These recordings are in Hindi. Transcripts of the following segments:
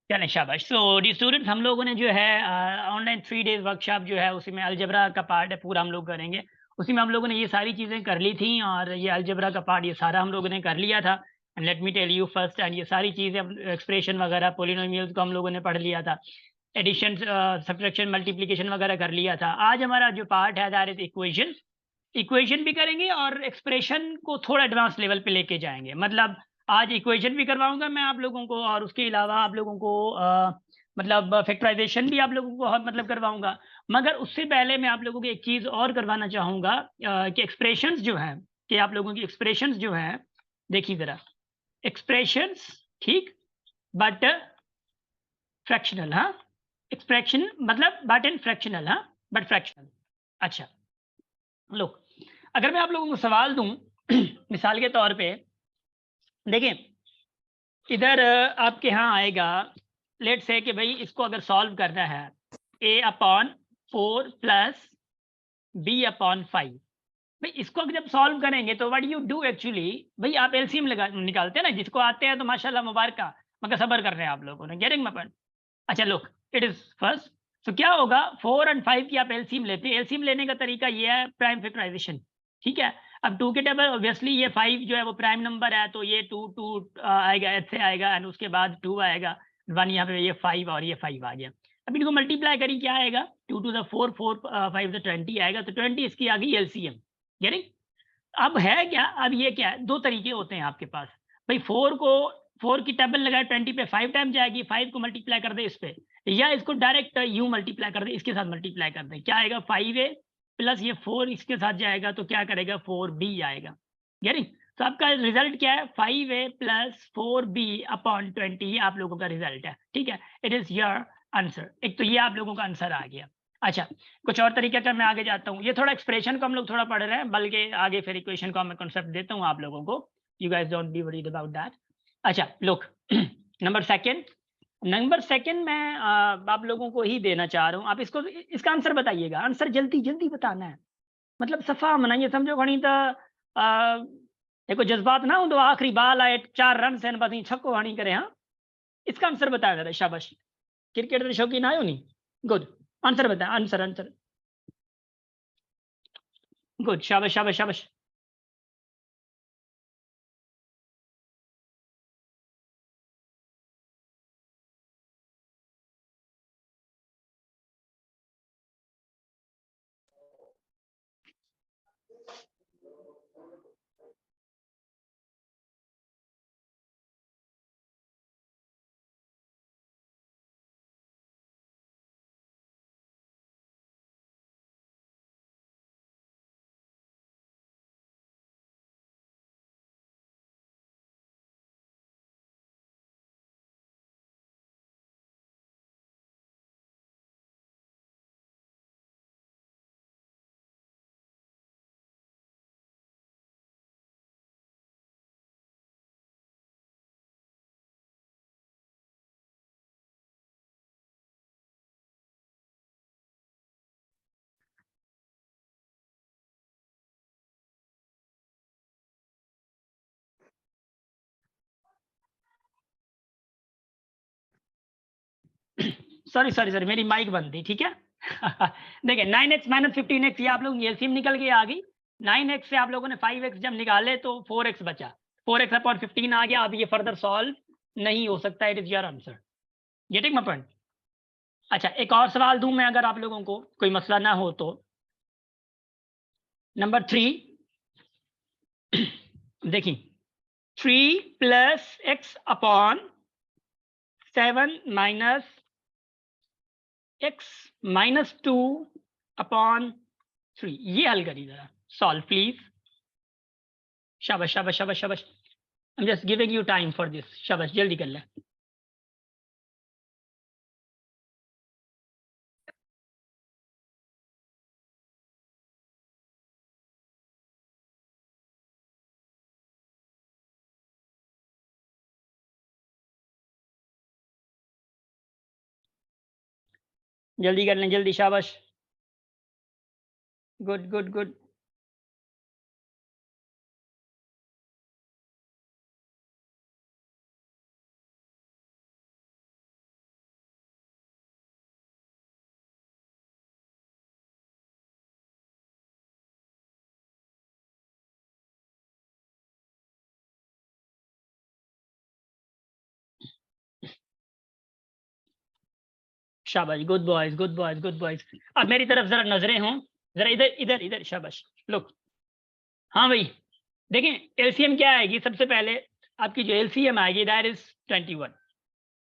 चलें शाबाश। सो डी स्टूडेंट्स, हम लोगों ने जो है ऑनलाइन 3 डेज़ वर्कशॉप जो है उसी में अलजेब्रा का पार्ट है, पूरा हम लोग करेंगे। उसी में हम लोगों ने ये सारी चीज़ें कर ली थी और ये अलजेब्रा का पार्ट ये सारा हम लोगों ने कर लिया था। And let me tell you first, and ये सारी चीज़ें एक्सप्रेशन वगैरह पॉलिनोमियल्स को हम लोगों ने पढ़ लिया था। एडिशन, सब्ट्रैक्शन, मल्टीप्लिकेशन वगैरह कर लिया था। आज हमारा जो पार्ट है दैट इज़ इक्वेशन। इक्वेशन भी करेंगे और एक्सप्रेशन को थोड़ा एडवांस लेवल पे लेके जाएँगे। मतलब आज इक्वेशन भी करवाऊँगा मैं आप लोगों को और उसके अलावा आप लोगों को मतलब फैक्टराइज़ेशन भी आप लोगों को मतलब करवाऊँगा। मगर उससे पहले मैं आप लोगों को एक चीज़ और करवाना चाहूँगा कि एक्सप्रेशंस जो हैं, कि आप लोगों की एक्सप्रेशंस जो हैं, देखिए ज़रा, एक्सप्रेशंस, ठीक? बट फ्रैक्शनल, हाँ? एक्सप्रेशन मतलब बट इन फ्रैक्शनल, हाँ? But fractional. अच्छा, लुक, अगर मैं आप लोगों को सवाल दूँ मिसाल के तौर पे, देखिए, इधर आपके यहाँ आएगा, लेट्स से कि भई इसको अगर सॉल्व करना है, a upon 4 plus b upon 5। भई इसको जब सॉल्व करेंगे तो व्हाट यू डू एक्चुअली, भई आप एलसीएम लगा निकालते हैं ना, जिसको आते हैं तो माशाल्लाह मुबारका, मगर सब्र कर रहे हैं आप लोगों ने, गेटिंग माय पॉइंट? अच्छा लुक, इट इज़ फर्स्ट, तो क्या होगा, 4 एंड 5 की आप एलसीएम लेते हैं। एलसीएम लेने का तरीका ये है, प्राइम फैक्टराइज़ेशन, ठीक है? अब 2 के टेबल ऑब्वियसली ये 5 जो है वो प्राइम नंबर है, तो ये 2 2 आएगा, ऐसे आएगा एंड उसके बाद 2 आएगा, 1 यहाँ पे, ये 5 और ये 5 आ गया। अब इनको मल्टीप्लाई करें, क्या आएगा? 2 टू द 4, 4 5 ज़ 20 आएगा, तो 20 इसकी आ गई एलसीएम, गेटिंग? अब है क्या, अब ये क्या है, 2 तरीके होते हैं आपके पास। भई 4 को, 4 की टेबल लगाए 20 पे 5 टाइम जाएगी, 5 को मल्टीप्लाई कर दें इस पे, या इसको डायरेक्ट यूँ मल्टीप्लाई कर दें, इसके साथ मल्टीप्लाई कर दें। क्या आएगा, 5a प्लस ये 4 इसके साथ जाएगा तो क्या करेगा, 4b आएगा। गेटिंग? तो आपका रिज़ल्ट क्या है, 5a प्लस 4b अपॉन 20, ये आप लोगों का रिज़ल्ट है, ठीक है? It is your answer. एक तो ये आप लोगों का आंसर आ गया। अच्छा, कुछ और तरीके का मैं आगे जाता हूँ। ये थोड़ा एक्सप्रेशन को हम लोग थोड़ा पढ़ रहे हैं, बल्कि आगे फिर इक्वेशन का मैं कॉन्सेप्ट देता हूँ आप लोगों को। You guys don't be worried about that. अच्छा look, number second, number second मैं आप लोगों को ही देना चाह रहा हूँ। आप इसको इसका आंसर बताइएगा। आंसर जल्दी-जल्दी बताना है। मतलब सफ़ा मना, ये समझो खणी त देखो जज़्बात ना हूंदो, आखिरी बाल आए, 4 रन्स आहिनि, बस ईअं छक्को हणी करे, हाँ? इसका आंसर बतायो ज़रा, शाबाश। क्रिकेट जो शौकीन आहियो नी? गुड। आंसर बताएँ, आंसर आंसर। गुड, शाबाश, शाबाश, शाबाश। सॉरी, सॉरी, सॉरी, मेरी माइक बंद थी, ठीक है? देखिए 9x माइनस 15x, ये आप लोगों की एलसीएम निकल के आ गई। 9x से आप लोगों ने 5x जब निकाले तो 4x बचा। 4x अपॉन 15 आ गया। अब ये फर्दर सॉल्व नहीं हो सकता। It is your answer. Getting my point? अच्छा, एक और सवाल दूँ मैं, अगर आप लोगों को कोई मसला ना हो तो। नंबर 3, देखिए, 3 plus x upon 7 minus x minus 2 upon 3, ये हल करिए ज़रा। Solve please. शाबाश, शाबाश, शाबाश, शाबाश। I am just giving you time for this. शाबाश, जल्दी कर लें। जल्दी कर लें, जल्दी, शाबाश। Good, good, good. शाबाश, good boys, good boys, good boys. अब मेरी तरफ जरा नजरें हों, जरा इधर इधर इधर, शाबाश। लुक, हाँ भाई, देखें एलसीएम क्या आएगी सबसे पहले, आपकी जो एलसीएम आएगी दैट इज 21।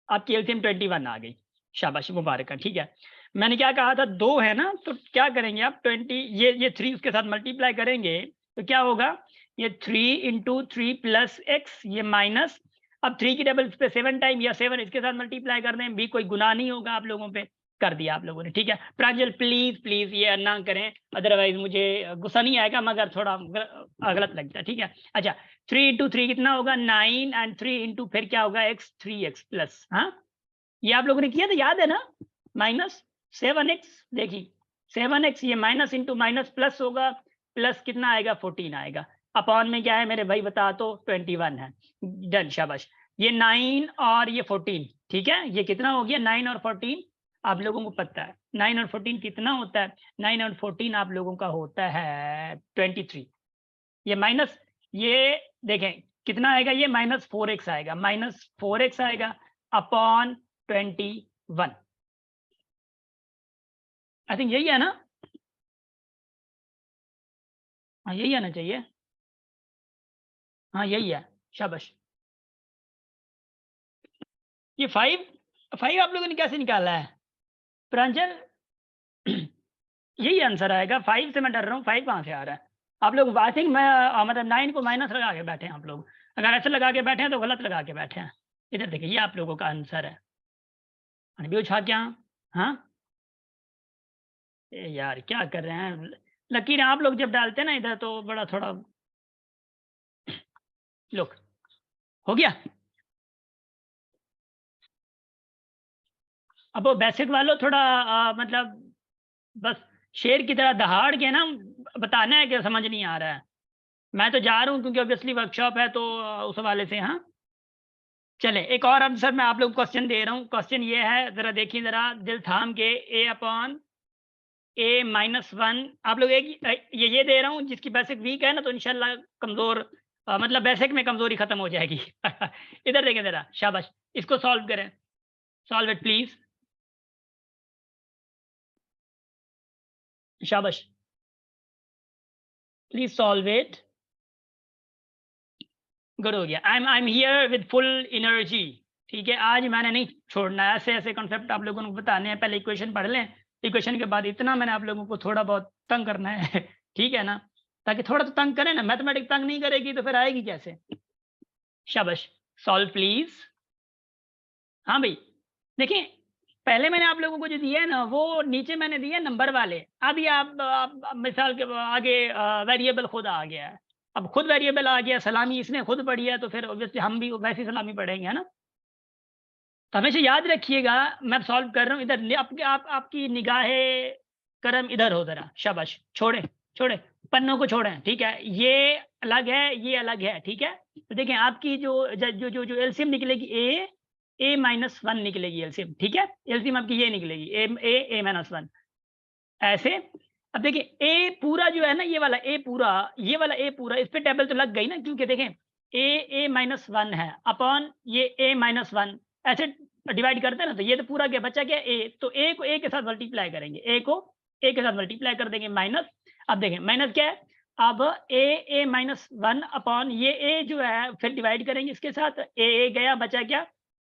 आपकी एलसीएम 21 आ गई, शाबाश मुबारक है, ठीक है। मैंने क्या कहा था, 2 है ना, तो क्या करेंगे आप 20, ये 3 उसके साथ मल्टीप्लाई करेंगे तो क्या होगा, ये 3 इंटू 3 प्लस एक्स, ये माइनस, अब 3 की टेबल पे 7 टाइम या 7 इसके साथ मल्टीप्लाई कर दें भी, कोई गुनाह नहीं होगा आप लोगों पे, कर दिया आप लोगों ने, ठीक है। प्रांजल प्लीज प्लीज ये ना करें, अदरवाइज मुझे गुस्सा नहीं आएगा मगर थोड़ा गलत लगता है, ठीक है। अच्छा, 3 इंटू 3 कितना होगा 9, एंड 3 इंटू फिर क्या होगा एक्स, 3x प्लस, हाँ ये आप लोगों ने किया था, याद है ना, माइनस 7x, देखिए 7x, ये माइनस इंटू माइनस प्लस होगा, प्लस कितना आएगा 14 आएगा, अपॉन में क्या है मेरे भाई बता, तो 21 है, डन, शाबाश। ये 9 और ये 14, ठीक है, ये कितना हो गया 9 और 14, आप लोगों को पता है 9 और 14 कितना होता है, 9 और 14 आप लोगों का होता है 23, ये माइनस, ये देखें कितना आएगा, ये -4x आएगा, -4x आएगा अपॉन 21, आई थिंक यही है ना, हाँ यही आना चाहिए, हाँ यही है, शाबाश। ये 5 आप लोगों ने कैसे निकाला है प्रांजल? यही आंसर आएगा, 5 से मैं डर रहा हूँ, 5 कहाँ से आ रहा है, आप लोग आई थिंक मैं मतलब 9 को माइनस लगा के बैठे हैं आप लोग, अगर ऐसे लगा के बैठे हैं तो गलत लगा के बैठे हैं, इधर देखिए ये आप लोगों का आंसर है, अनबी उछा क्या, हाँ ए यार क्या कर रहे हैं, लकीर आप लोग जब डालते हैं ना इधर तो बड़ा थोड़ा, लुक हो गया। अब वो बेसिक वालों थोड़ा मतलब बस शेर की तरह दहाड़ के ना बताना है कि समझ नहीं आ रहा है, मैं तो जा रहा हूँ क्योंकि ऑब्वियसली वर्कशॉप है तो उस हवाले से, हाँ चले एक और आंसर मैं आप लोग को क्वेश्चन दे रहा हूँ, क्वेश्चन ये है, जरा देखिए, जरा दिल थाम के, a अपॉन a-1, आप लोग एक ये दे रहा हूँ जिसकी बेसिक वीक है ना, तो इंशाल्लाह कमजोर मतलब बेसिक में कमजोरी खत्म हो जाएगी। इधर देखें जरा, शाबाश, इसको सॉल्व करें, सॉल्व इट प्लीज, शाबाश, प्लीज सॉल्व इट, गुड हो गया, I am here with full energy, ठीक है, आज मैंने नहीं छोड़ना है, ऐसे ऐसे कॉन्सेप्ट आप लोगों को बताने हैं, पहले इक्वेशन पढ़ लें, इक्वेशन के बाद इतना मैंने आप लोगों को थोड़ा बहुत तंग करना है, ठीक है ना, ताकि थोड़ा तो तंग करें ना, मैथमेटिक्स तंग नहीं करेगी तो फिर आएगी कैसे, शाबाश, सॉल्व प्लीज, हाँ भाई, देखिए पहले मैंने आप लोगों को जो दिया है ना वो नीचे मैंने दिया नंबर वाले, अभी आप मिसाल के आगे वेरिएबल खुद आ गया है, अब खुद वेरिएबल आ गया, सलामी इसने खुद पढ़ी है तो फिर ऑब्वियसली हम भी वैसी सलामी पढ़ेंगे, है ना, तो हमेशा याद रखिएगा, मैं सॉल्व कर रहा हूँ इधर, आपकी आपकी निगाहें करम इधर हो जरा, शाबाश, छोड़े छोड़े पन्नों को छोड़ें, ठीक है, ये अलग है ये अलग है, ठीक है, तो देखें आपकी जो जो जो जो एलसीएम निकलेगी a-1 निकलेगी एलसीएम, ठीक है, एलसीएम आपकी ये निकलेगी a-1, ऐसे। अब देखिए ए पूरा जो है ना, ये वाला ए पूरा, ये वाला ए पूरा, इस पे टेबल तो लग गई ना, क्योंकि देखें a-1 है अपॉन ये a-1, ऐसे डिवाइड करते हैं ना, तो ये तो पूरा क्या बचा, क्या ए, तो ए को ए के साथ मल्टीप्लाई करेंगे, ए को ए के साथ मल्टीप्लाई कर देंगे, माइनस, अब देखें माइनस क्या है, अब a-1 अपॉन ये ए जो है फिर डिवाइड करेंगे इसके साथ, ए गया, बचा क्या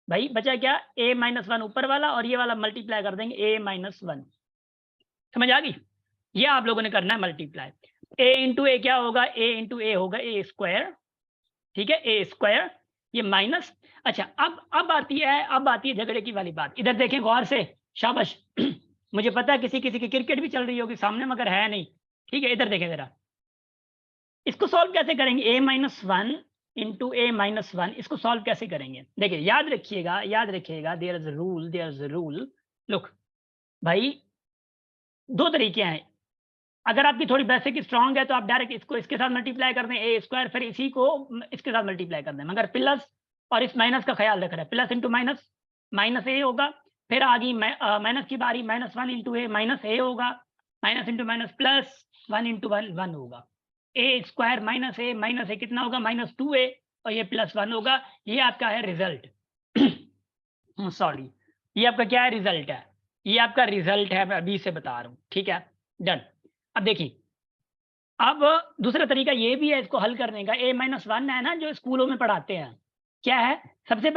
भाई, बचा क्या a-1 ऊपर वाला, और ये वाला मल्टीप्लाई कर देंगे a-1, समझ आ गई, ये आप लोगों ने करना है मल्टीप्लाई, a इंटू ए क्या होगा, a इंटू ए होगा ए स्क्वायर, ठीक है, ए स्क्वायर, ये माइनस, अच्छा अब आती है झगड़े की वाली बात, इधर देखें गौर से, शाबाश, मुझे पता है किसी किसी की क्रिकेट भी चल रही होगी सामने मगर है नहीं, ठीक है, इधर देखें जरा, इसको सॉल्व कैसे करेंगे, a-1 इंटू a-1, इसको सॉल्व कैसे करेंगे, देखिए याद रखिएगा, there is a rule, look भाई, 2 तरीके हैं, अगर आपकी थोड़ी बेसिक स्ट्रांग है तो आप डायरेक्ट इसको इसके साथ मल्टीप्लाई कर दें ए स्क्वायर, फिर इसी को इसके साथ मल्टीप्लाई कर दें, मगर प्लस और इस माइनस का ख्याल रख रहा है, प्लस इंटू माइनस, माइनस ए होगा, फिर आ गई माइनस की बारी, -1 इंटू ए, माइनस ए होगा, minus into minus plus 1 into 1 होगा, ए स्क्वायर माइनस ए कितना होगा -2a, और ये +1 होगा, ये आपका है रिजल्ट, सॉरी ये आपका क्या है रिजल्ट है, ये आपका रिजल्ट है, मैं अभी से बता रहा हूँ, ठीक है, डन। अब देखिए, अब दूसरा तरीका ये भी है इसको हल करने का, a-1 है ना जो स्कूलों में पढ़ाते हैं, क्या है? सबसे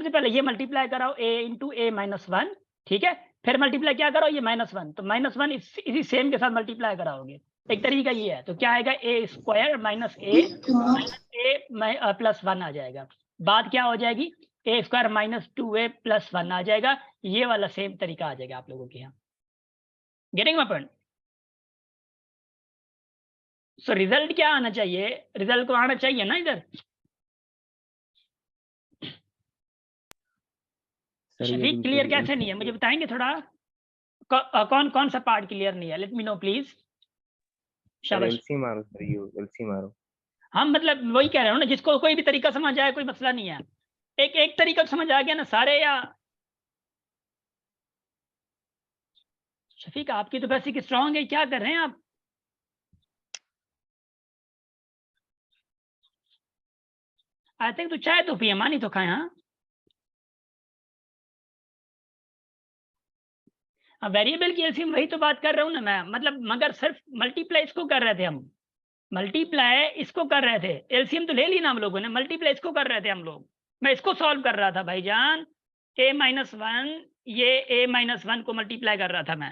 पहले ये मल्टीप्लाई कराओ a इंटू a-1, ठीक है? फिर मल्टीप्लाई क्या करो, ये -1, तो -1 इसी सेम के साथ मल्टीप्लाई कराओगे। एक तरीका ये है, तो क्या आएगा, a square minus a plus 1 आ जाएगा। बात क्या हो जाएगी, a square minus 2a plus 1 आ जाएगा। ये वाला सेम तरीका आ जाएगा आप लोगों के यहाँ। Getting my point? So result क्या आना चाहिए, रिजल्ट को आना चाहिए ना इधर। सर ये शफीक क्लियर बिल्कुल कैसे नहीं है, मुझे बताएंगे थोड़ा। कौन कौन सा पार्ट क्लियर नहीं है, let me know please. Sir शाबाश। एलसी मारो, सर यू एलसी मारो। हम मतलब वही कह रहे हो ना, जिसको कोई भी तरीका समझ आए कोई मसला नहीं है। एक एक तरीका समझ आ गया ना सारे, या शफीक आपकी तो बेसिक स्ट्रांग है, क्या कर रहे हैं आप? आई थिंक तो चाय तो पिए, मानी तो खाए। हाँ, वेरिएबल की एलसीएम वही तो बात कर रहा हूँ ना मैं, मतलब मगर सिर्फ मल्टीप्लाई इसको कर रहे थे हम, मल्टीप्लाई इसको कर रहे थे, एलसीएम तो ले ली ना हम लोगों ने, मल्टीप्लाई इसको कर रहे थे हम लोग। मैं इसको सॉल्व कर रहा था भाईजान, a-1, ये a-1 को मल्टीप्लाई कर रहा था मैं।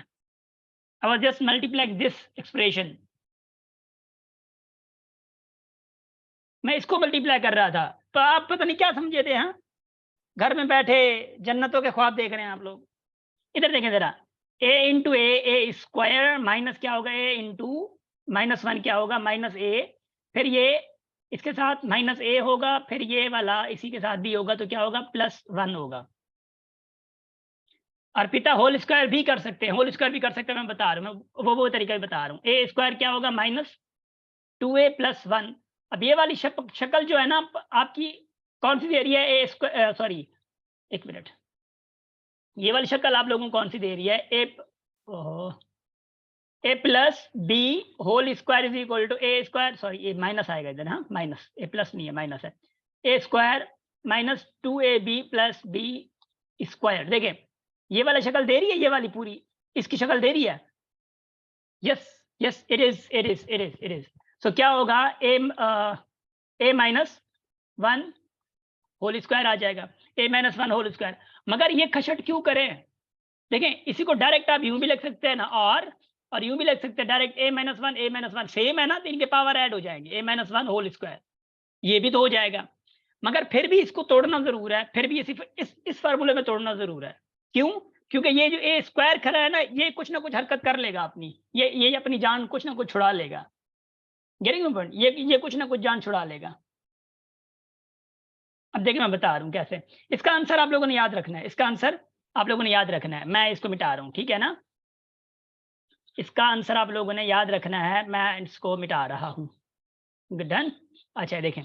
I was just multiplying this expression, मैं इसको मल्टीप्लाई कर रहा था। तो आप पता नहीं क्या समझे थे, हाँ, घर में बैठे जन्नतों के ख्वाब देख रहे हैं आप लोग। इधर देखें जरा, a into A square minus क्या होगा, a इंटू -1 क्या होगा, माइनस ए, फिर ये इसके साथ माइनस ए होगा, फिर ये वाला इसी के साथ भी होगा, तो क्या होगा, +1 होगा। और पिता होल स्क्वायर भी कर सकते हैं, होल स्क्वायर भी कर सकते हैं, मैं बता रहा हूँ, मैं वो तरीका भी बता रहा हूँ। ए स्क्वायर क्या होगा, -2a + 1। अब ये वाली शक्ल जो है ना आपकी, कौन सी दे रही है, ए स्क्वायर, सॉरी एक मिनट, ये वाली शक्ल आप लोगों को कौन सी दे रही है, a plus b whole square is equal to a square, sorry ये माइनस आएगा इधर, हाँ माइनस, ए प्लस नहीं है माइनस है, a square minus 2ab plus b square. देखें ये वाला शक्ल दे रही है, ये वाली पूरी इसकी शक्ल दे रही है। Yes yes, it is. So क्या होगा, a-1 होल स्क्वायर आ जाएगा, a-1 होल स्क्वायर। मगर ये खशट क्यों करें, देखें इसी को डायरेक्ट आप यूं भी लिख सकते हैं ना, और यूं भी लिख सकते हैं डायरेक्ट, a-1 सेम है ना, तो इनके पावर ऐड हो जाएंगे, a-1 होल स्क्वायर, ये भी तो हो जाएगा। मगर फिर भी इसको तोड़ना जरूर है, फिर भी इस फार्मूले में तोड़ना जरूर है। क्यों? क्योंकि ये जो ए स्क्वायर खड़ा है ना, ये कुछ ना कुछ हरकत कर लेगा अपनी, ये अपनी जान कुछ ना कुछ छुड़ा लेगा। Getting my point? ये कुछ ना कुछ जान छुड़ा लेगा। अब देखिए मैं बता रहा हूँ कैसे। इसका आंसर आप लोगों ने याद रखना है, इसका आंसर आप लोगों ने याद रखना है। मैं इसको मिटा रहा हूँ, ठीक है ना? इसका आंसर आप लोगों ने याद रखना है, मैं इसको मिटा रहा हूँ। डन। अच्छा देखें,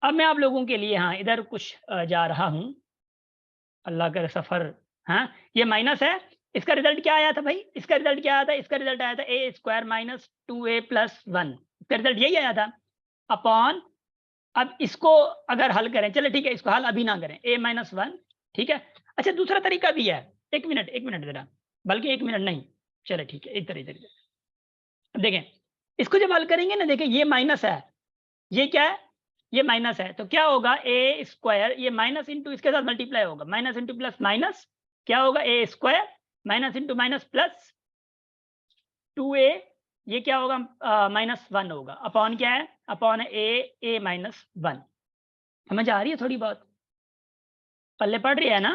अब मैं आप लोगों के लिए हाँ इधर कुछ जा रहा हूँ, अल्लाह का सफ़र। हाँ, ये माइनस है, इसका रिजल्ट क्या आया था भाई? इसका रिजल्ट क्या आया था? इसका रिजल्ट आया था ए स्क्वायर माइनस 2a प्लस 1, इसका रिजल्ट यही आया था, अपॉन। अब इसको अगर हल करें, चलो ठीक है, इसको हल अभी ना करें, a-1, ठीक है। अच्छा दूसरा तरीका भी है, एक मिनट ज़रा, बल्कि 1 मिनट नहीं, चलो ठीक है, एक तरीके से। अब देखें, इसको जब हल करेंगे ना, देखें ये माइनस है, ये क्या है, ये माइनस है, तो क्या होगा, ए स्क्वायर, ये माइनस इंटू इसके साथ मल्टीप्लाई होगा, माइनस इंटू प्लस माइनस, क्या होगा, a square minus into minus plus 2a, ये क्या होगा, -1 होगा, अपॉन क्या है, अपॉन a-1। समझ आ रही है थोड़ी बहुत? पल्ले पड़ रही है ना?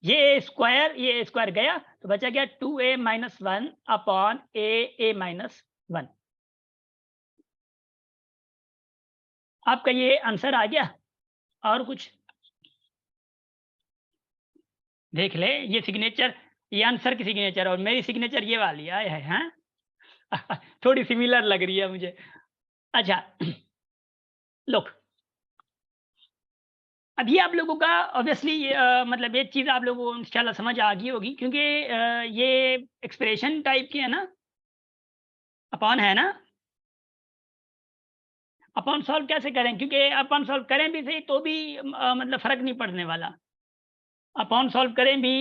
ये ए स्क्वायर गया, तो बचा क्या, 2a-1 अपॉन a-1। आपका ये आंसर आ गया? और कुछ देख ले, ये सिग्नेचर, ये आंसर की सिग्नेचर और मेरी सिग्नेचर ये वाली आए है, हाँ? थोड़ी सिमिलर लग रही है मुझे। अच्छा लुक, अब ये आप लोगों का ऑब्वियसली मतलब एक चीज़ आप लोगों को इंशाल्लाह समझ आ गई होगी, क्योंकि ये एक्सप्रेशन टाइप की है ना, अपॉन है ना, अपॉन सॉल्व कैसे करें, क्योंकि अपॉन सॉल्व करें भी सही तो भी मतलब फ़र्क नहीं पड़ने वाला, अपॉन सॉल्व करें भी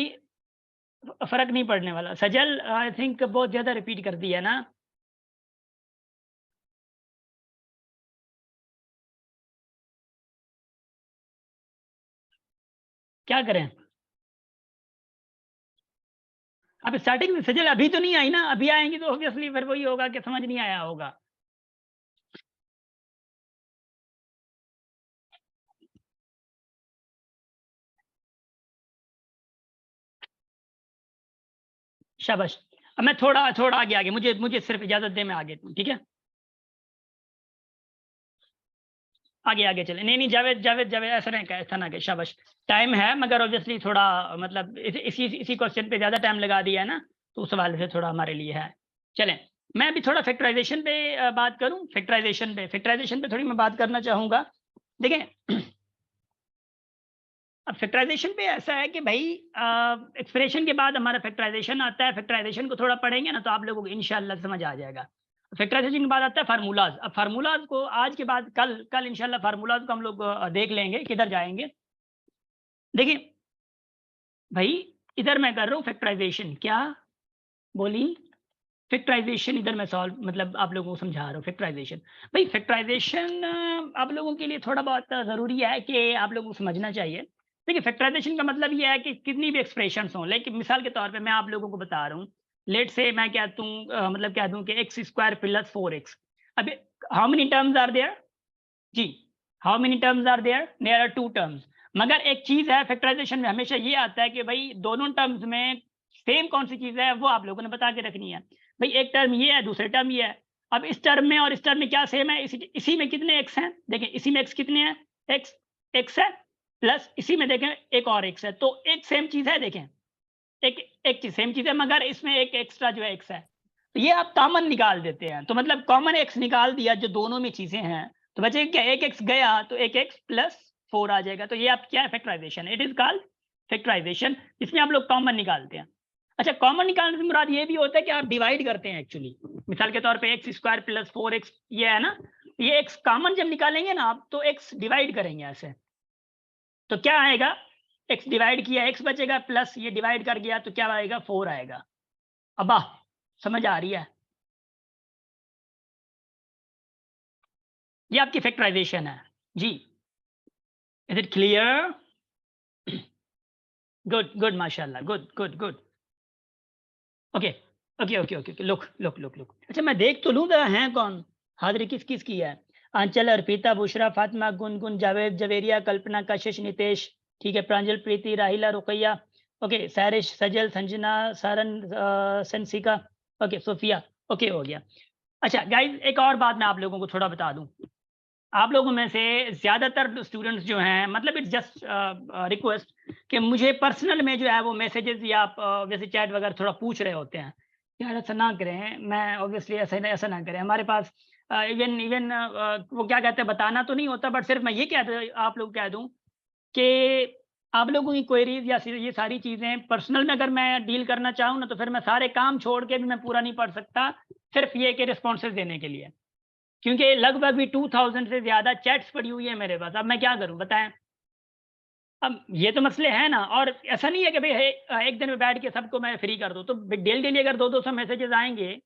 फर्क नहीं पड़ने वाला। सजल आई थिंक बहुत ज्यादा रिपीट कर दिया ना। क्या करें? अब स्टार्टिंग में सजल अभी तो नहीं आई ना, अभी आएंगी तो ऑब्वियसली फिर वही होगा कि समझ नहीं आया होगा। शाबाश। अब मैं थोड़ा थोड़ा आगे आगे, मुझे मुझे सिर्फ इजाजत दे, मैं आगे, ठीक है, आगे आगे चले। नहीं नहीं जावेद जावेद जावेद, ऐसा नहीं कहे, ऐसा ना कहे, शाबाश। टाइम है मगर ऑब्वियसली थोड़ा मतलब इसी क्वेश्चन पे ज्यादा टाइम लगा दिया है ना, तो उस हवाले से थोड़ा हमारे लिए है। चलें, मैं अभी थोड़ा फैक्टराइजेशन पे बात करूं। फैक्टराइजेशन पे थोड़ी मैं बात करना चाहूंगा। देखें, अब फैक्टराइजेशन पे ऐसा है कि भाई एक्सप्रेशन के बाद हमारा फैक्टराइजेशन आता है। फैक्टराइजेशन को थोड़ा पढ़ेंगे ना तो आप लोगों को इंशाल्लाह समझ आ जाएगा। फैक्टराइजेशन के बाद आता है फार्मूलाज। अब फार्मूलाज को आज के बाद कल कल इंशाल्लाह फार्मूलाज को हम लोग देख लेंगे, किधर जाएंगे। देखिए भाई, इधर मैं कर रहा हूँ फैक्टराइजेशन। क्या बोली? फैक्टराइजेशन इधर मैं सॉल्व मतलब आप लोगों को समझा रहा हूँ फैक्टराइजेशन। भाई फैक्टराइजेशन आप लोगों के लिए थोड़ा बहुत ज़रूरी है कि आप लोगों को समझना चाहिए। देखिए फैक्टराइजेशन का मतलब ये है कि कितनी भी एक्सप्रेशंस हों, लेकिन मिसाल के तौर पे मैं आप लोगों को बता रहा हूँ, लेट से मैं क्या दूँ, मतलब क्या दूँ कि एक्स स्क्वायर प्लस 4x। अब how many terms are there? जी, how many terms are there? There are 2 terms. मगर एक चीज़ है फैक्टराइजेशन में, हमेशा ये आता है कि भाई दोनों टर्म्स में सेम कौन सी चीज़ है वो आप लोगों ने बता के रखनी है। भाई एक टर्म ये है, दूसरे टर्म ये है। अब इस टर्म में और इस टर्म में क्या सेम है? इसी में कितने x हैं? देखें इसी में x कितने हैं? x x है, प्लस इसी में देखें एक और x है, तो एक सेम चीज़ है। देखें एक एक चीज़ सेम चीज़ है, मगर इसमें एक एक्स्ट्रा जो है x है। तो ये आप कॉमन निकाल देते हैं, तो मतलब कॉमन x निकाल दिया जो दोनों में चीज़ें हैं, तो बचेगा क्या? एक x गया तो एक x प्लस 4 आ जाएगा। तो ये आप क्या है? Factorisation. It is called factorisation. इसमें आप लोग कॉमन निकालते हैं। अच्छा, कॉमन निकालने से मुराद ये भी होता है कि आप डिवाइड करते हैं एक्चुअली। मिसाल के तौर पे एक्स स्क्वायर प्लस 4x ये है ना, ये x कॉमन जब निकालेंगे ना आप, तो x डिवाइड करेंगे ऐसे। तो क्या आएगा? x डिवाइड किया x बचेगा, प्लस ये डिवाइड कर गया तो क्या आएगा? 4 आएगा। अब्बा समझ आ रही है? ये आपकी फैक्टराइजेशन है जी। Is it clear? Good good माशाल्लाह, good good good. Okay okay okay okay okay, look look look look. अच्छा मैं देख तो लूँ जरा हैं कौन, हाजिरी किस किस की है। आंचल, अर्पिता, बुशरा, फातिमा, गुनगुन, जावेद, जवेरिया, कल्पना, कशिश, नितेश, ठीक है, Pranjal, Preeti, Rahila, Ruqaiya, okay, Sairish, Sajal, Sanjana, Saran, Sansika, okay, Sophia, okay हो गया। अच्छा गाइज, एक और बात मैं आप लोगों को थोड़ा बता दूं। आप लोगों में से ज़्यादातर स्टूडेंट्स जो हैं, मतलब इट्स जस्ट रिक्वेस्ट कि मुझे पर्सनल में जो है वो मैसेजेस या आप जैसे चैट वगैरह थोड़ा पूछ रहे होते हैं, यार ऐसा ना करें। मैं ऑब्वियसली ऐसा ना करें। हमारे पास इवन इवन वो क्या कहते हैं, बताना तो नहीं होता, बट सिर्फ मैं ये आप लोग कह दूं कि आप लोगों की क्वेरीज या ये सारी चीज़ें पर्सनल में अगर मैं डील करना चाहूँ ना, तो फिर मैं सारे काम छोड़ के भी मैं पूरा नहीं पढ़ सकता, सिर्फ ये कि रिस्पॉन्सेज देने के लिए, क्योंकि लगभग भी 2000 से ज़्यादा चैट्स पड़ी हुई है मेरे पास। अब मैं क्या करूँ बताएँ? अब ये तो मसले हैं ना, और ऐसा नहीं है कि भई एक दिन में बैठ के सबको मैं फ्री कर दूँ। तो डेली अगर 2-200 मैसेजेस आएँगे,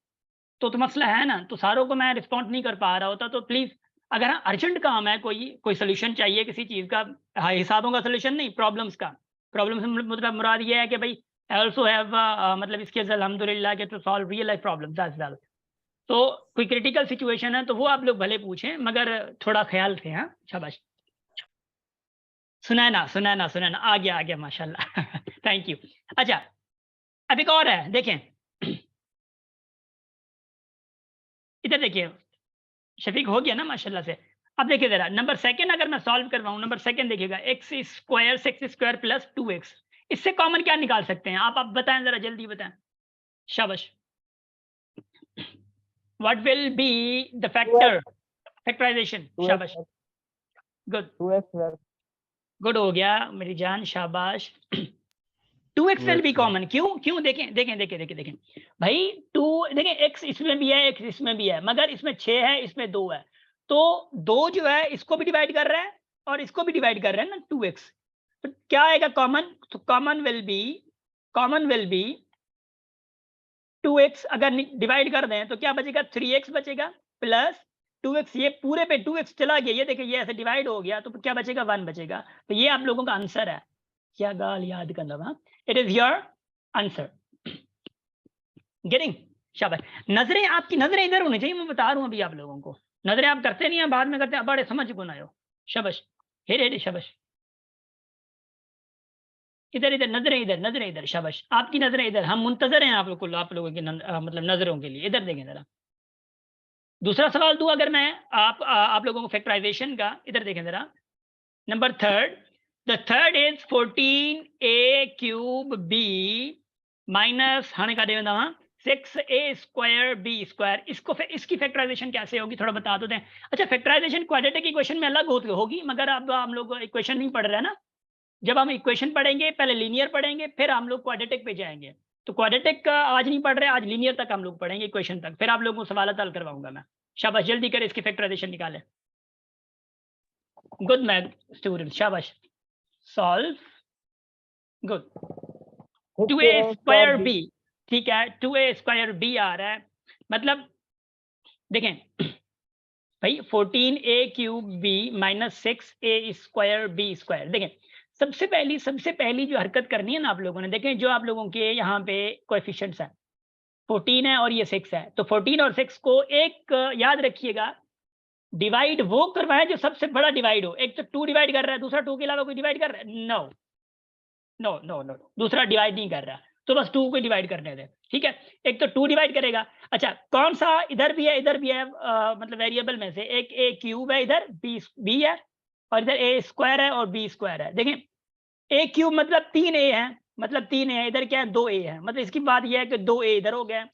तो मसला है ना, तो सारों को मैं रिस्पॉन्ड नहीं कर पा रहा होता। तो प्लीज़, अगर हाँ, अर्जेंट काम है, कोई सॉल्यूशन चाहिए किसी चीज़ का, हाँ, हिसाबों का सॉल्यूशन नहीं, प्रॉब्लम्स का। प्रॉब्लम से मतलब मुराद ये है कि भई आई ऑल्सो हैव मतलब स्किल्स अल्हम्दुलिल्लाह के to solve real life problems as well. तो कोई क्रिटिकल सिचुएशन है तो वो आप लोग भले पूछें, मगर थोड़ा ख़्याल से, हाँ? शाबाश। सुनैना, आ गया माशाल्लाह। Thank you. अच्छा, अब एक और है, देखें। इधर देखिए, शफ़ीक हो गया ना माशाल्लाह से। अब देखिए ज़रा नंबर सेकंड अगर मैं सॉल्व करवाऊँ, नंबर सेकंड देखिएगा, x स्क्वायर प्लस 2x, इससे कॉमन क्या निकाल सकते हैं? आप बताएँ ज़रा, जल्दी बताएँ। शाबाश। What will be the 2x factor? Factorisation, 2x शाबाश। गुड, 2x गुड हो गया मेरी जान, शाबाश। 2x will be 2x common. क्यों? देखें। भाई 2, देखें x इसमें भी है, x इसमें भी है, मगर इसमें 6 है, इसमें 2 है। तो 2 जो है इसको भी डिवाइड कर रहा है और इसको भी डिवाइड कर रहा है ना, 2x। तो क्या आएगा कॉमन? तो common will be common will be 2x, अगर डिवाइड कर दें तो क्या बचेगा, 3x बचेगा प्लस 2x, ये पूरे पे 2x चला गया, ये देखिए ये ऐसे डिवाइड हो गया, तो क्या बचेगा, 1 बचेगा। तो ये आप लोगों का आंसर है। क्या गाल याद करना, हाँ, it is your answer. Getting, शाबाश। नजरें, आपकी नजरें इधर होनी चाहिए, मैं बता रहा हूं अभी आप लोगों को। नजरें आप करते नहीं है, बाद में करते हैं, बड़े समझ को ना हो। शाबाश, हेरे शाबाश, इधर इधर नजरें, इधर नजरें, इधर, शाबाश। आपकी नजरें इधर, हम मुंतजर हैं आप लोगों की मतलब नजरों के लिए। इधर देखें जरा। दूसरा सवाल दूं अगर मैं आप लोगों को फैक्टराइजेशन का, इधर देखें जरा। Number third, the third is 14a cube b minus हाने का देना 6a स्क्वायर b स्क्वायर। इसको इसकी फैक्टराइजेशन कैसे होगी थोड़ा बता दो दें। अच्छा, फैक्टराइजेशन क्वाड्रेटिक इक्वेशन में अलग होगी, मगर अब हम लोग इक्वेशन नहीं पढ़ रहे हैं ना। जब हम इक्वेशन पढ़ेंगे, पहले लीनियर पढ़ेंगे, फिर हम लोग क्वाड्रेटिक पे जाएंगे। तो क्वाड्रेटिक का आज नहीं पढ़ रहे, आज लीनियर तक हम लोग पढ़ेंगे, इक्वेशन तक, फिर आप लोगों को सवाल हल करवाऊंगा मैं। शाबाश, जल्दी करें, इसकी फैक्टराइजेशन निकालें। गुड मैथ स्टूडेंट, शाबाश। Solve, good. 2a square b, ठीक है, 2a स्क्वायर b आ रहा है, मतलब देखें भाई 14a cube b minus 6a square b square. देखें, सबसे पहली जो हरकत करनी है ना आप लोगों ने, देखें जो आप लोगों के यहाँ पे कोएफिशिएंट्स है 14 है और ये 6 है, तो 14 और 6 को एक याद रखिएगा, डिवाइड वो करवाए जो सबसे बड़ा डिवाइड हो। एक तो 2 डिवाइड कर रहा है, दूसरा 2 के अलावा कोई डिवाइड कर रहा है, नो नो नो नो, दूसरा डिवाइड नहीं कर रहा, तो बस 2 को डिवाइड करने दे, ठीक है। एक तो 2 डिवाइड करेगा। अच्छा, कौन सा इधर भी है, इधर भी है, मतलब वेरिएबल में से एक a क्यूब है, इधर b है, और इधर a स्क्वायर है और b स्क्वायर है। देखें, a क्यूब मतलब 3a है, मतलब 3a है, इधर क्या है 2a है, मतलब इसकी बात यह है कि 2a इधर हो गया।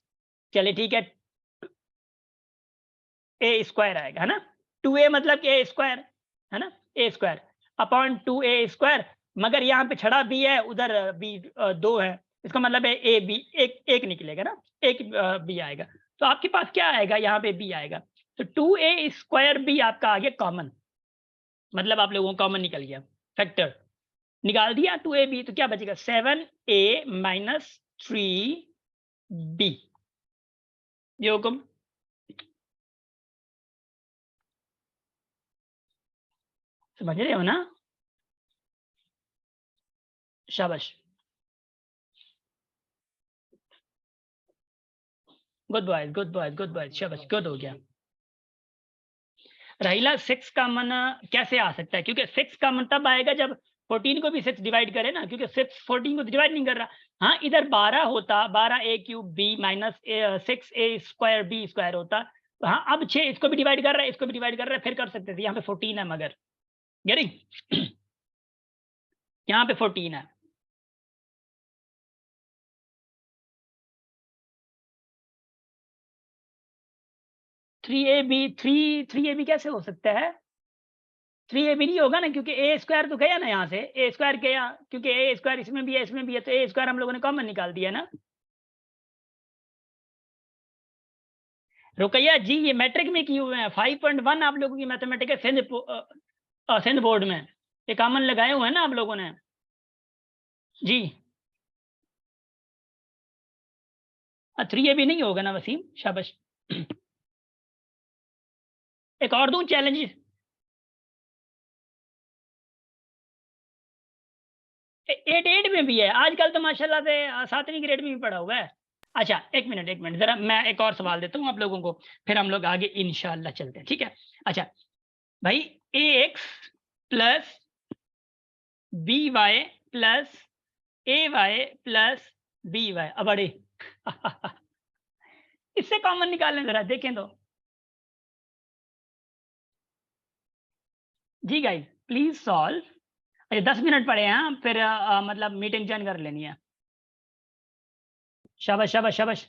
चलिए ठीक है, a स्क्वायर आएगा, है ना। 2a मतलब कि a स्क्वायर, है ना, a square upon 2a square, मगर यहाँ पे छड़ा b है, उधर b 2 है, इसका मतलब है a b एक निकलेगा ना, एक b आएगा। तो आपके पास क्या आएगा, यहाँ पे b आएगा, तो 2a स्क्वायर b आपका आ गया कॉमन, मतलब आप लोगों को कॉमन निकल गया, फैक्टर निकाल दिया 2ab, तो क्या बचेगा 7a माइनस 3b। ये हुक्म, समझ रहे हो ना, शाबाश, good boy good boy good boy, शाबाश, गुड हो गया। राहिला 6 का मन कैसे आ सकता है, क्योंकि 6 का मन तब आएगा जब 14 को भी 6 डिवाइड करे ना, क्योंकि 6 14 को डिवाइड नहीं कर रहा। हाँ, इधर 12 होता, 12a cube b minus 6a square b square होता। तो हाँ, अब 6 इसको भी डिवाइड कर रहा है, इसको भी डिवाइड कर रहा है, फिर कर सकते थे। यहाँ पे 14 है, मगर गेटिंग यहाँ पे 14 है। थ्री ए बी कैसे हो सकता है, 3ab नहीं होगा ना, क्योंकि a स्क्वायर तो गया ना यहाँ से, a स्क्वायर गया, क्योंकि a स्क्वायर इसमें भी है इसमें भी है, तो a स्क्वायर हम लोगों ने कॉमन निकाल दिया ना। रुकैया जी, ये मैट्रिक में किए हुए हैं, 5.1 आप लोगों की मैथमेटिक्स सिंध बोर्ड में ये कॉमन लगाए हुए हैं ना आप लोगों ने जी। 3ab नहीं होगा ना वसीम, शाबाश। एक और दूं चैलेंज, 8 में भी है आजकल तो माशाल्लाह से, 7वीं ग्रेड में भी पढ़ा हुआ है। अच्छा, एक मिनट जरा मैं एक और सवाल देता हूँ आप लोगों को, फिर हम लोग आगे इंशाल्लाह चलते हैं, ठीक है। अच्छा भाई, ax plus by plus ay plus by, अब अड़े इससे कॉमन निकालें जरा, देखें तो जी गाइस, प्लीज सॉल्व। अच्छा 10 मिनट पड़े हैं, फिर मतलब मीटिंग ज्वाइन कर लेनी है। शाबाश शाबाश शाबाश,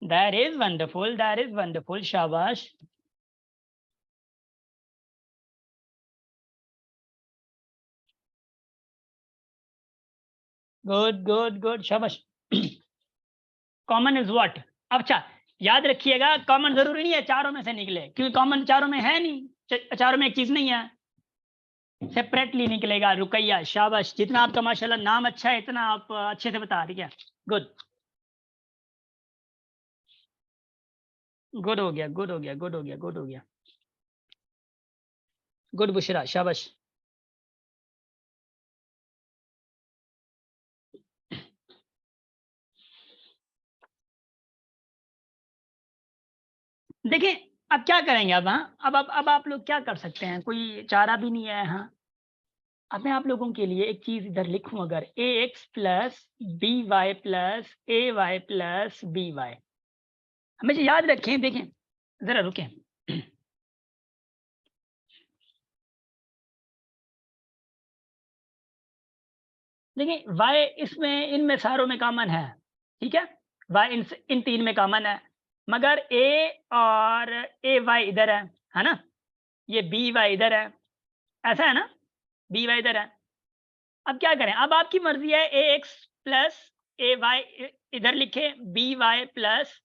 that is wonderful, शाबाश। गुड, शाबाश। कॉमन इज व्हाट, अच्छा याद रखिएगा, कॉमन जरूरी नहीं है चारों में से निकले, क्योंकि कॉमन चारों में है नहीं, चारों में एक चीज नहीं है, सेपरेटली निकलेगा। रुकैया, शाबाश, जितना आपका माशाल्लाह नाम अच्छा है इतना आप अच्छे से बता रही है। गुड, गुड हो गया, गुड हो गया, गुड हो गया, गुड हो गया, गुड बुशरा, शाबाश। देखिए अब क्या करेंगे अब, हाँ अब आप लोग क्या कर सकते हैं, कोई चारा भी नहीं है। हाँ अब मैं आप लोगों के लिए एक चीज इधर लिखूं, अगर a x plus b y plus a y plus b y, हमेशा याद रखें। देखें जरा रुकें, देखिए y इसमें इनमें सारों में कॉमन है, ठीक है, y इन तीन में कॉमन है, मगर a और ए वाई इधर है ना, ये बी वाई इधर है, ऐसा है ना, बी वाई इधर है। अब क्या करें, अब आपकी मर्जी है, a x plus a y इधर लिखे, b y plus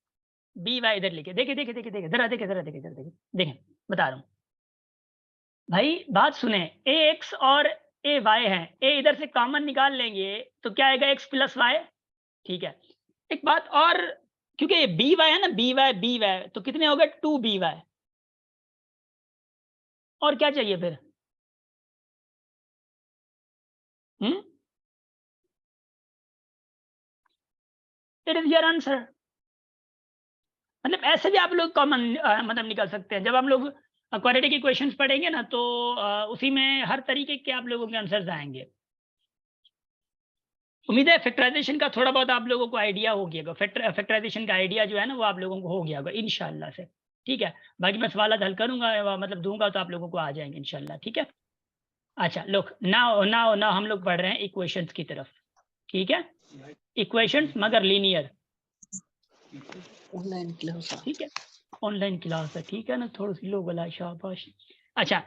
b y इधर लिखे। देखिए देखिए देखिए देखिए जरा देखिए, जरा देखिए, जरा देखिए, देखें बता रहा हूँ भाई, बात सुने, ए एक्स और ए वाई है, ए इधर से कॉमन निकाल लेंगे तो क्या आएगा, एक्स प्लस वाई, ठीक है। एक बात और, क्योंकि ये बी वाई है ना, बी वाई तो कितने हो गए, 2 बी वाई, और क्या चाहिए फिर, इट इज योर आंसर। मतलब ऐसे भी आप लोग कॉमन मतलब निकल सकते हैं। जब हम लोग क्वाड्रेटिक इक्वेशंस पढ़ेंगे ना, तो उसी में हर तरीके के आप लोगों के आंसर्स आएंगे। उम्मीद है फैक्टराइजेशन का थोड़ा बहुत आप लोगों को आइडिया हो गया होगा, फैक्टराइजेशन का आइडिया जो है ना वो आप लोगों को हो गया होगा इंशाल्लाह से, ठीक है। बाकी मैं सवाल हल करूंगा, मतलब दूंगा तो आप लोगों को आ जाएंगे इंशाल्लाह, ठीक है। अच्छा लोग, नाउ नाउ नाउ हम लोग पढ़ रहे हैं इक्वेशंस की तरफ, ठीक है। इक्वेशंस मगर लीनियर, ऑनलाइन क्लास, ठीक है, ऑनलाइन क्लास है, ठीक है ना, थोड़ी सी लो वाला, शाबाश। अच्छा,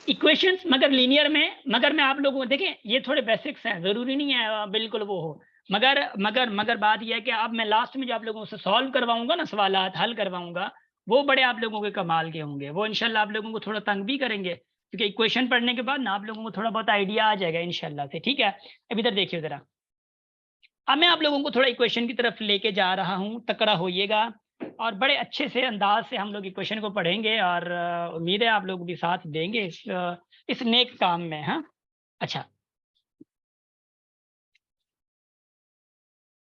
इक्वेशंस मगर लीनियर में, मगर मैं आप लोगों को देखें, ये थोड़े बेसिक्स हैं, जरूरी नहीं है बिल्कुल वो हो, मगर बात यह है कि अब मैं लास्ट में जो आप लोगों से सॉल्व करवाऊंगा ना, सवालात हल करवाऊंगा, वो बड़े आप लोगों के कमाल के होंगे, वो इंशाल्लाह आप लोगों को थोड़ा तंग भी करेंगे, क्योंकि इक्वेशन पढ़ने के बाद ना आप लोगों को थोड़ा बहुत आइडिया आ जाएगा इंशाल्लाह से, ठीक है। अब इधर देखिए जरा, अब मैं आप लोगों को थोड़ा इक्वेशन की तरफ लेके जा रहा हूँ, तकड़ा होइएगा, और बड़े अच्छे से अंदाज से हम लोग इक्वेशन को पढ़ेंगे, और उम्मीद है आप लोग भी साथ देंगे इस नेक काम में। हाँ अच्छा,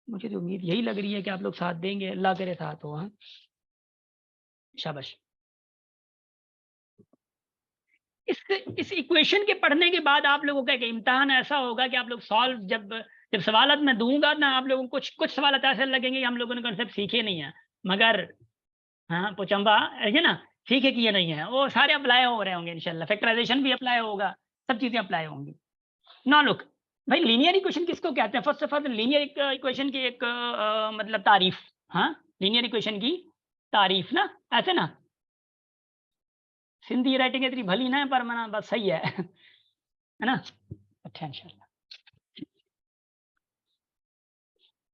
मुझे तो उम्मीद यही लग रही है कि आप लोग साथ देंगे, अल्लाह करे साथ हो। हाँ शाबाश। इस इक्वेशन के पढ़ने के बाद आप लोगों का एक इम्तिहान ऐसा होगा कि आप लोग सॉल्व, जब जब सवालत मैं दूंगा ना, आप लोगों को कुछ सवालत ऐसे लगेंगे कि हम लोगों ने कॉन्सेप्ट सीखे नहीं है, मगर हाँ पोचम्बा है ना, सीखे कि ये नहीं है, वो सारे अप्लाई हो रहे होंगे इंशाल्लाह, फैक्टराइजेशन भी अप्लाई होगा, सब चीजें अप्लाई होंगी। ना लुक भाई, लीनियर इक्वेशन किसको कहते हैं, first of all linear equation की एक मतलब तारीफ, हाँ लीनियर इक्वेशन की तारीफ ना, ऐसे ना, सिंधी राइटिंग इतनी भली ना है पर मना बस सही है है ना। अच्छा इंशाल्लाह,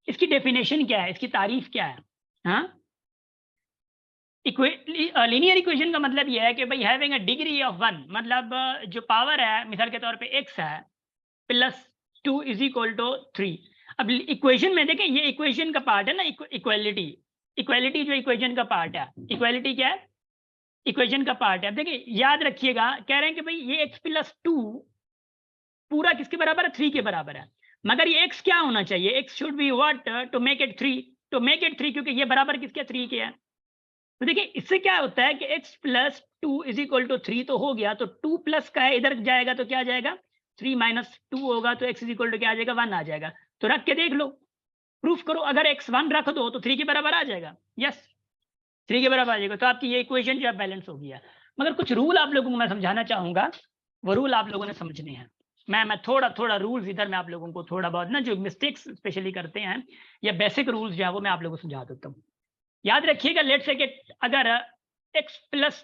इसकी डेफिनेशन क्या है, इसकी तारीफ क्या है। हाँ लीनियर इक्वेशन का मतलब यह है कि भाई हैविंग अ डिग्री ऑफ 1, मतलब जो पावर है मिसाल के तौर पे x है प्लस 2 इज इक्वल टू 3। अब इक्वेशन में देखें, ये इक्वेशन का पार्ट है ना, इक्वालिटी, इक्वालिटी जो इक्वेशन का पार्ट है, इक्वालिटी क्या है, इक्वेशन का पार्ट है। देखिए याद रखिएगा, कह रहे हैं कि भाई ये x प्लस 2 पूरा किसके बराबर है, 3 के बराबर है, मगर ये x क्या होना चाहिए, x should be what, to make it 3, to make it 3, क्योंकि ये बराबर किसके, 3 के है। तो देखिए इससे क्या होता है कि x plus 2 is equal to 3 तो हो गया, तो 2 प्लस का है, इधर जाएगा तो क्या जाएगा, 3 माइनस 2 होगा, तो x इज इक्वल टू क्या आ जाएगा, 1 आ जाएगा। तो रख के देख लो, प्रूफ करो, अगर x 1 रख दो तो 3 के बराबर आ जाएगा, यस 3 के बराबर आ जाएगा, तो आपकी ये इक्वेशन जो है बैलेंस हो गया। मगर कुछ रूल आप लोगों को मैं समझाना चाहूंगा, वो रूल आप लोगों ने समझने हैं। मैं थोड़ा रूल्स इधर मैं आप लोगों को थोड़ा बहुत ना, जो मिस्टेक्स स्पेशली करते हैं या बेसिक रूल्स जो है वो मैं आप लोगों को समझा देता हूँ। याद रखिएगा, लेट से कि अगर x प्लस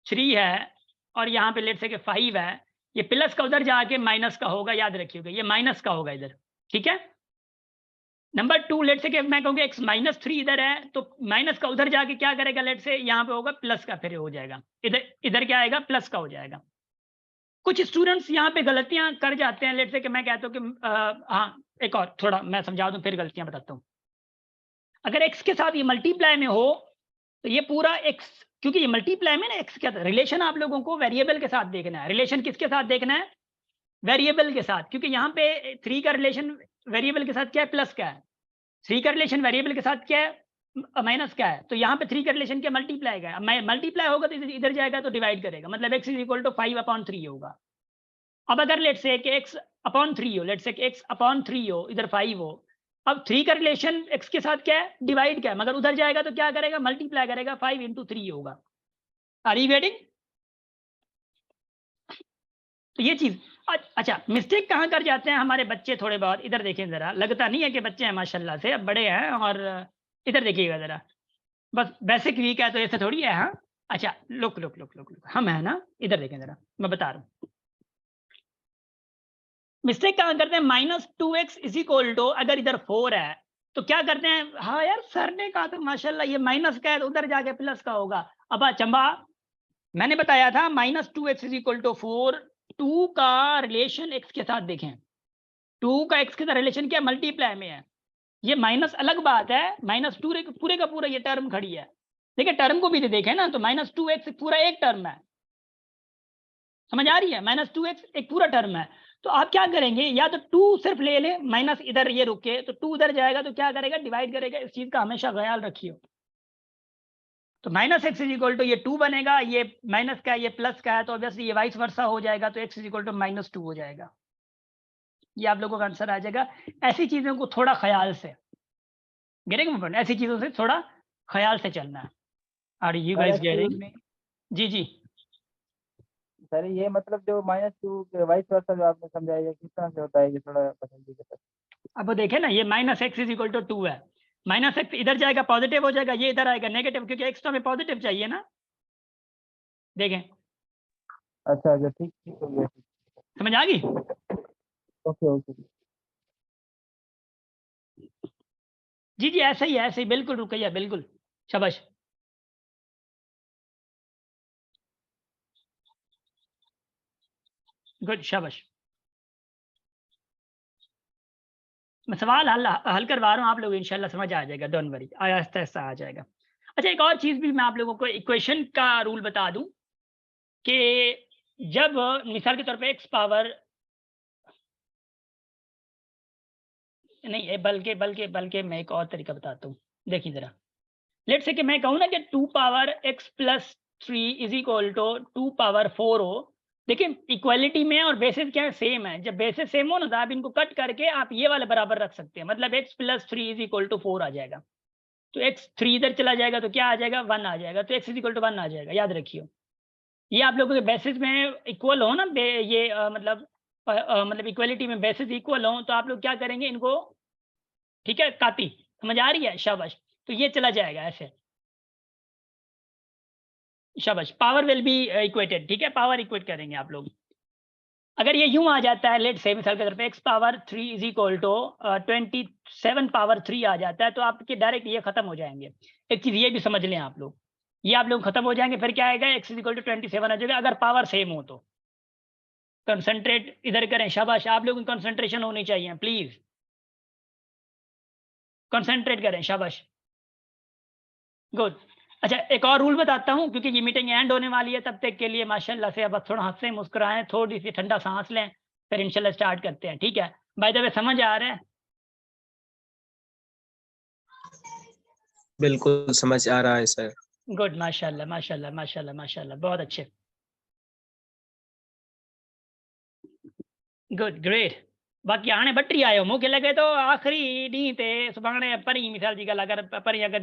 3 है और यहाँ पे लेट से कि 5 है, ये प्लस का उधर जाके माइनस का होगा, याद रखिएगा ये माइनस का होगा इधर, ठीक है। नंबर 2 लेट से कि मैं कहूँगा x -3 इधर है, तो माइनस का उधर जाके क्या करेगा, लेट से यहाँ पे होगा प्लस का, फिर हो जाएगा इधर क्या आएगा, प्लस का हो जाएगा। कुछ स्टूडेंट्स यहाँ पे गलतियां कर जाते हैं, लेट से कि मैं कहता हूँ कि हाँ, एक और थोड़ा मैं समझा दूं फिर गलतियां बताता हूँ। अगर x के साथ ये मल्टीप्लाई में हो तो ये पूरा x, क्योंकि ये मल्टीप्लाई में ना x क्या रिलेशन आप लोगों को वेरिएबल के साथ देखना है। रिलेशन किसके साथ देखना है, वेरिएबल के साथ, क्योंकि यहाँ पे 3 का रिलेशन वेरिएबल के साथ क्या है, प्लस का है। 3 का रिलेशन वेरिएबल के साथ क्या है, माइनस का है। तो यहाँ पे 3 का रिलेशन क्या, मल्टीप्लाई का है। मल्टीप्लाई होगा तो इधर जाएगा तो डिवाइड करेगा, मतलब x = 5/3 होगा। अब अगर लेट से कि x/3 हो, लेट से कि x/3 हो, इधर 5 हो, अब 3 का रिलेशन x के साथ क्या है, डिवाइड का है, मगर उधर जाएगा तो क्या करेगा, मल्टीप्लाई करेगा, 5 × 3 होगा। Are you getting? तो ये चीज अच्छा, मिस्टेक कहाँ कर जाते हैं हमारे बच्चे थोड़े बहुत, इधर देखें जरा, लगता नहीं है कि बच्चे हैं माशाल्लाह से, अब बड़े हैं, और इधर देखिएगा जरा, बस बेसिक वीक है तो ऐसे थोड़ी है। हाँ अच्छा, look look look look look, हम है ना, इधर देखें जरा, मैं बता रहा हूँ मिस्टेक कहाँ करते हैं। -2x = अगर इधर 4 है तो क्या करते हैं, हाँ यार सर ने कहा तो माशाल्लाह ये माइनस का है तो उधर जाके प्लस का होगा। अब चंबा मैंने बताया था -2x = 4, 2 का रिलेशन x के साथ देखें, 2 का x के साथ रिलेशन क्या, मल्टीप्लाई में है। ये माइनस अलग बात है, -2 पूरे का पूरा ये टर्म खड़ी है। देखिए टर्म को भी तो देखें ना, तो -2x पूरा एक टर्म है, समझ आ रही है, -2x एक पूरा टर्म है। तो आप क्या करेंगे, या तो 2 सिर्फ ले लें, माइनस इधर ये रुके, तो 2 उधर जाएगा तो क्या करेगा, डिवाइड करेगा। इस चीज का हमेशा ख्याल रखिए। तो -x = ये 2 बनेगा, ये माइनस का है, ये प्लस का है, तो ऑब्वियसली ये वाइस वर्सा हो जाएगा, तो x = -2 हो जाएगा। ये आप लोगों का आंसर आ जाएगा। ऐसी चीजों को थोड़ा ख्याल से, गेटिंग पॉइंट, ऐसी चीजों से थोड़ा ख्याल से चलना है। Are you guys getting? जी जी सर ये मतलब जो -2 वाइस वर्सा जो आपने समझाया, किस तरह से होता है, ये थोड़ा बता दीजिए सर। अब वो देखें ना, ये -x = 2 है, -x इधर जाएगा पॉजिटिव हो जाएगा, ये इधर आएगा नेगेटिव, क्योंकि x तो हमें पॉजिटिव चाहिए ना। देखें, अच्छा अच्छा, ठीक ठीक हो गया, ठीक। समझ आ गई? Okay okay. जी जी, ऐसा ही है, ऐसे ही, बिल्कुल रुकैया, बिल्कुल, शाबाश। गुड, शाबाश। मैं सवाल हल करवा रहा हूँ, आप लोग इंशाल्लाह समझ आ जाएगा, डोंट वरी, आहिस्ता आहिस्ता आ जाएगा। अच्छा, एक और चीज भी मैं आप लोगों को इक्वेशन का रूल बता दूं कि जब मिसाल के तौर पे x पावर नहीं है, बल्कि बल्कि बल्कि मैं एक और तरीका बताता हूँ, देखिए जरा। लेट्स से कि मैं कहूँ ना कि 2 पावर x + 3 = 2 पावर 4 हो। देखिए इक्वालिटी में और बेसिस क्या है, सेम है। जब बेसिस सेम हो ना, तो आप इनको कट करके आप ये वाले बराबर रख सकते हैं, मतलब x + 3 = 4 आ जाएगा। तो x 3 इधर चला जाएगा तो क्या आ जाएगा, 1 आ जाएगा, तो x = 1 आ जाएगा, याद रखिए। ये आप लोगों के बेसिस में इक्वल हो ना, ये मतलब इक्वालिटी में बेसिस इक्वल हो, तो आप लोग क्या करेंगे इनको, ठीक है, काटी, समझ आ रही है, शाबाश। तो ये चला जाएगा ऐसे, शाबाश, पावर विल बी इक्वेटेड, ठीक है, पावर इक्वेट करेंगे आप लोग। अगर ये यूं आ जाता है, लेट से मिसाल के तौर पे x पावर 3 = 27 पावर 3 आ जाता है, तो आपके डायरेक्ट ये खत्म हो जाएंगे। एक चीज ये भी समझ लें आप लोग, ये आप लोग खत्म हो जाएंगे, फिर क्या आएगा, x = 27 आ जाएगा, अगर पावर सेम हो तो। कंसंट्रेट इधर करें, शाबाश, आप लोगों की कंसंट्रेशन होनी चाहिए, प्लीज कंसंट्रेट करें, शाबाश, गुड। अच्छा, एक और रूल बताता हूँ, क्योंकि ये मीटिंग एंड होने वाली है, तब तक के लिए माशाल्लाह से अब थोड़ा हंसे मुस्कुराएं, थोड़ी सी ठंडा सांस लें, फिर इंशाल्लाह स्टार्ट करते हैं, ठीक है? बाय द वे, समझ आ रहा है? बिल्कुल समझ आ रहा है सर। गुड, माशाल्लाह माशाल्लाह माशाल्लाह माशाल्लाह, बहुत अच्छे, गुड, ग्रेट। बाकी आने बट्टी आयो, मूंखे लगे तो आखिरी ॾींहं ते सुभाणे परीं मिसाल जी ॻाल्हि, अगरि परीं अगरि